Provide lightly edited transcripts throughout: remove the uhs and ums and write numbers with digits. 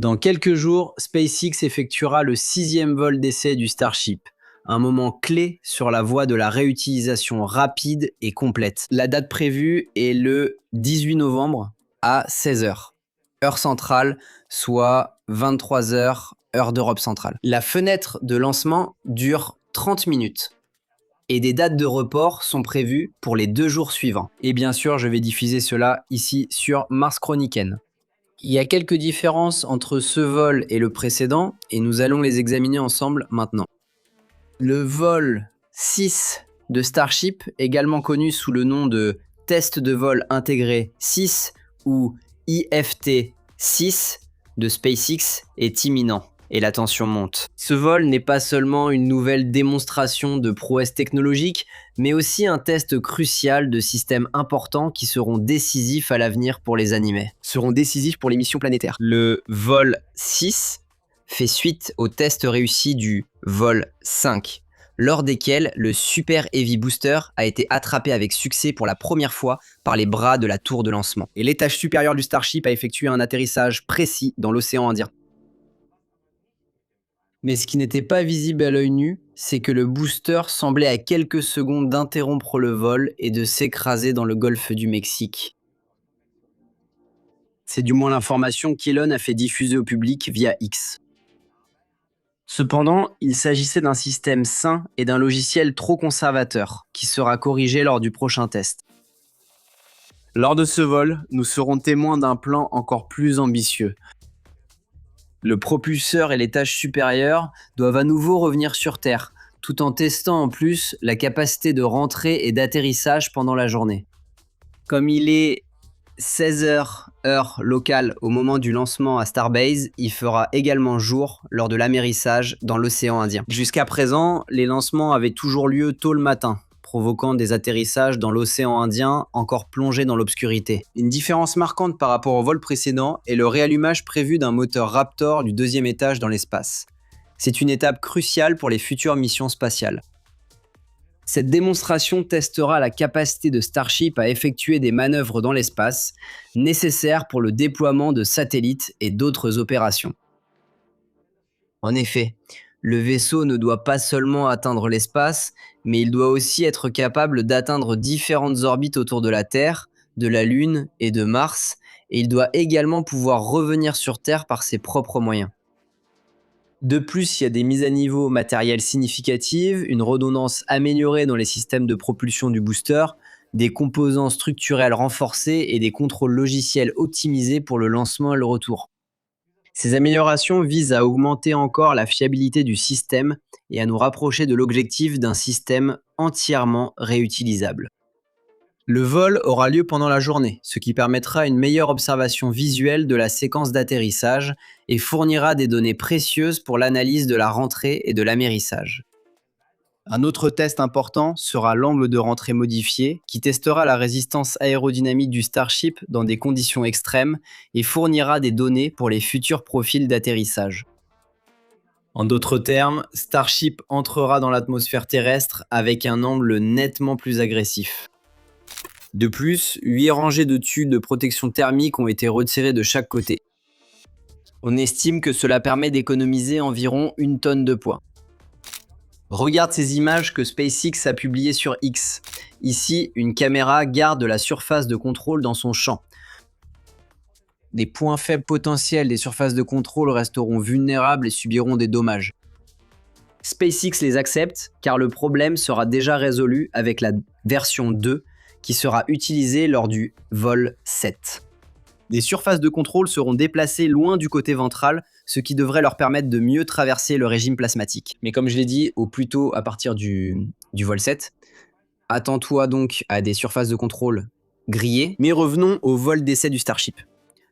Dans quelques jours, SpaceX effectuera le 6e vol d'essai du Starship, un moment clé sur la voie de la réutilisation rapide et complète. La date prévue est le 18 novembre à 16h, heure centrale, soit 23h, heure d'Europe centrale. La fenêtre de lancement dure 30 minutes. Et des dates de report sont prévues pour les 2 jours suivants. Et bien sûr, je vais diffuser cela ici sur Mars Chroniken. Il y a quelques différences entre ce vol et le précédent, et nous allons les examiner ensemble maintenant. Le vol 6 de Starship, également connu sous le nom de Test de vol intégré 6 ou IFT 6 de SpaceX, est imminent. Et la tension monte. Ce vol n'est pas seulement une nouvelle démonstration de prouesse technologique, mais aussi un test crucial de systèmes importants qui seront décisifs à l'avenir pour les animés. Seront décisifs pour les missions planétaires. Le vol 6 fait suite au test réussi du vol 5, lors desquels le Super Heavy Booster a été attrapé avec succès pour la première fois par les bras de la tour de lancement. Et l'étage supérieur du Starship a effectué un atterrissage précis dans l'océan Indien. Mais ce qui n'était pas visible à l'œil nu, c'est que le booster semblait à quelques secondes d'interrompre le vol et de s'écraser dans le golfe du Mexique. C'est du moins l'information qu'Elon a fait diffuser au public via X. Cependant, il s'agissait d'un système sain et d'un logiciel trop conservateur, qui sera corrigé lors du prochain test. Lors de ce vol, nous serons témoins d'un plan encore plus ambitieux. Le propulseur et l'étage supérieur doivent à nouveau revenir sur Terre, tout en testant en plus la capacité de rentrée et d'atterrissage pendant la journée. Comme il est 16h heure locale au moment du lancement à Starbase, il fera également jour lors de l'amérissage dans l'océan Indien. Jusqu'à présent, les lancements avaient toujours lieu tôt le matin, provoquant des atterrissages dans l'océan Indien encore plongé dans l'obscurité. Une différence marquante par rapport au vol précédent est le réallumage prévu d'un moteur Raptor du 2e étage dans l'espace. C'est une étape cruciale pour les futures missions spatiales. Cette démonstration testera la capacité de Starship à effectuer des manœuvres dans l'espace, nécessaires pour le déploiement de satellites et d'autres opérations. En effet, le vaisseau ne doit pas seulement atteindre l'espace, mais il doit aussi être capable d'atteindre différentes orbites autour de la Terre, de la Lune et de Mars, et il doit également pouvoir revenir sur Terre par ses propres moyens. De plus, il y a des mises à niveau matérielles significatives, une redondance améliorée dans les systèmes de propulsion du booster, des composants structurels renforcés et des contrôles logiciels optimisés pour le lancement et le retour. Ces améliorations visent à augmenter encore la fiabilité du système et à nous rapprocher de l'objectif d'un système entièrement réutilisable. Le vol aura lieu pendant la journée, ce qui permettra une meilleure observation visuelle de la séquence d'atterrissage et fournira des données précieuses pour l'analyse de la rentrée et de l'amérissage. Un autre test important sera l'angle de rentrée modifié, qui testera la résistance aérodynamique du Starship dans des conditions extrêmes et fournira des données pour les futurs profils d'atterrissage. En d'autres termes, Starship entrera dans l'atmosphère terrestre avec un angle nettement plus agressif. De plus, 8 rangées de tubes de protection thermique ont été retirées de chaque côté. On estime que cela permet d'économiser environ 1 tonne de poids. Regarde ces images que SpaceX a publiées sur X. Ici, une caméra garde la surface de contrôle dans son champ. Des points faibles potentiels des surfaces de contrôle resteront vulnérables et subiront des dommages. SpaceX les accepte car le problème sera déjà résolu avec la version 2 qui sera utilisée lors du vol 7. Les surfaces de contrôle seront déplacées loin du côté ventral, ce qui devrait leur permettre de mieux traverser le régime plasmatique. Mais comme je l'ai dit, au plus tôt à partir du vol 7, attends-toi donc à des surfaces de contrôle grillées. Mais revenons au vol d'essai du Starship.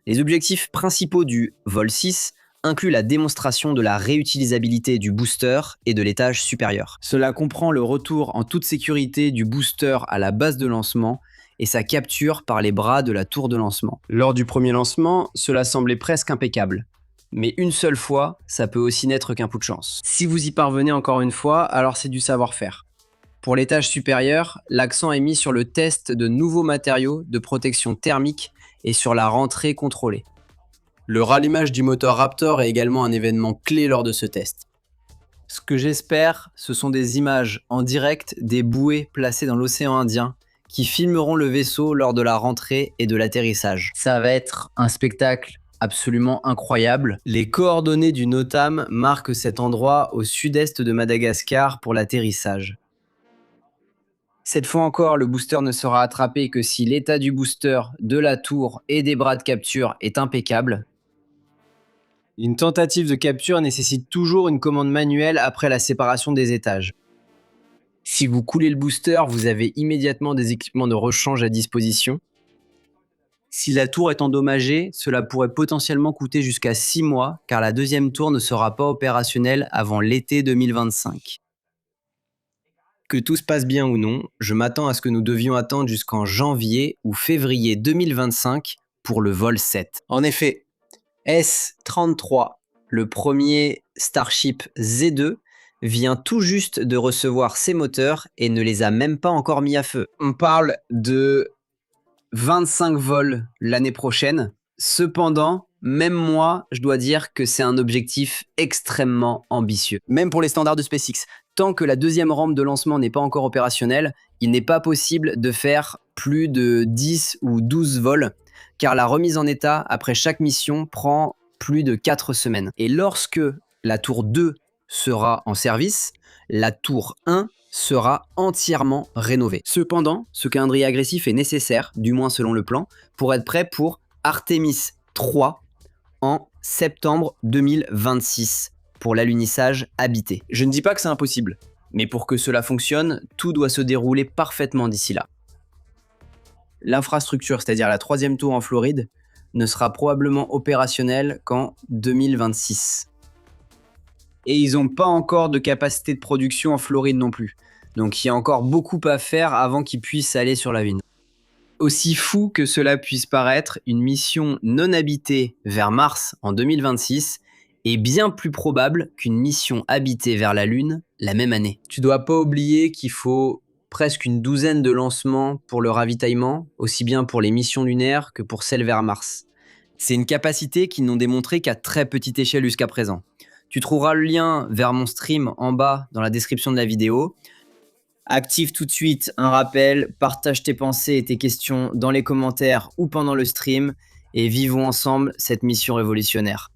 Les objectifs principaux du vol 6 incluent la démonstration de la réutilisabilité du booster et de l'étage supérieur. Cela comprend le retour en toute sécurité du booster à la base de lancement et sa capture par les bras de la tour de lancement. Lors du premier lancement, cela semblait presque impeccable. Mais une seule fois, ça peut aussi n'être qu'un coup de chance. Si vous y parvenez encore une fois, alors c'est du savoir-faire. Pour l'étage supérieur, l'accent est mis sur le test de nouveaux matériaux de protection thermique et sur la rentrée contrôlée. Le rallumage du moteur Raptor est également un événement clé lors de ce test. Ce que j'espère, ce sont des images en direct des bouées placées dans l'océan Indien qui filmeront le vaisseau lors de la rentrée et de l'atterrissage. Ça va être un spectacle absolument incroyable. Les coordonnées du NOTAM marquent cet endroit au sud-est de Madagascar pour l'atterrissage. Cette fois encore, le booster ne sera attrapé que si l'état du booster, de la tour et des bras de capture est impeccable. Une tentative de capture nécessite toujours une commande manuelle après la séparation des étages. Si vous coulez le booster, vous avez immédiatement des équipements de rechange à disposition. Si la tour est endommagée, cela pourrait potentiellement coûter jusqu'à 6 mois, car la deuxième tour ne sera pas opérationnelle avant l'été 2025. Que tout se passe bien ou non, je m'attends à ce que nous devions attendre jusqu'en janvier ou février 2025 pour le vol 7. En effet, S-33, le premier Starship Z2, vient tout juste de recevoir ses moteurs et ne les a même pas encore mis à feu. On parle de 25 vols l'année prochaine. Cependant, même moi, je dois dire que c'est un objectif extrêmement ambitieux. Même pour les standards de SpaceX, tant que la deuxième rampe de lancement n'est pas encore opérationnelle, il n'est pas possible de faire plus de 10 ou 12 vols, car la remise en état après chaque mission prend plus de 4 semaines. Et lorsque la tour 2 sera en service, la tour 1 sera entièrement rénovée. Cependant, ce calendrier agressif est nécessaire, du moins selon le plan, pour être prêt pour Artemis 3 en septembre 2026 pour l'alunissage habité. Je ne dis pas que c'est impossible, mais pour que cela fonctionne, tout doit se dérouler parfaitement d'ici là. L'infrastructure, c'est-à-dire la troisième tour en Floride, ne sera probablement opérationnelle qu'en 2026. Et ils n'ont pas encore de capacité de production en Floride non plus. Donc il y a encore beaucoup à faire avant qu'ils puissent aller sur la Lune. Aussi fou que cela puisse paraître, une mission non habitée vers Mars en 2026 est bien plus probable qu'une mission habitée vers la Lune la même année. Tu dois pas oublier qu'il faut presque une douzaine de lancements pour le ravitaillement, aussi bien pour les missions lunaires que pour celles vers Mars. C'est une capacité qu'ils n'ont démontrée qu'à très petite échelle jusqu'à présent. Tu trouveras le lien vers mon stream en bas dans la description de la vidéo. Active tout de suite un rappel, partage tes pensées et tes questions dans les commentaires ou pendant le stream et vivons ensemble cette mission révolutionnaire.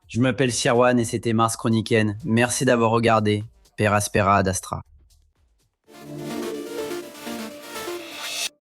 Je m'appelle Sirwan et c'était Mars Chroniken. Merci d'avoir regardé. Per Aspera ad Astra.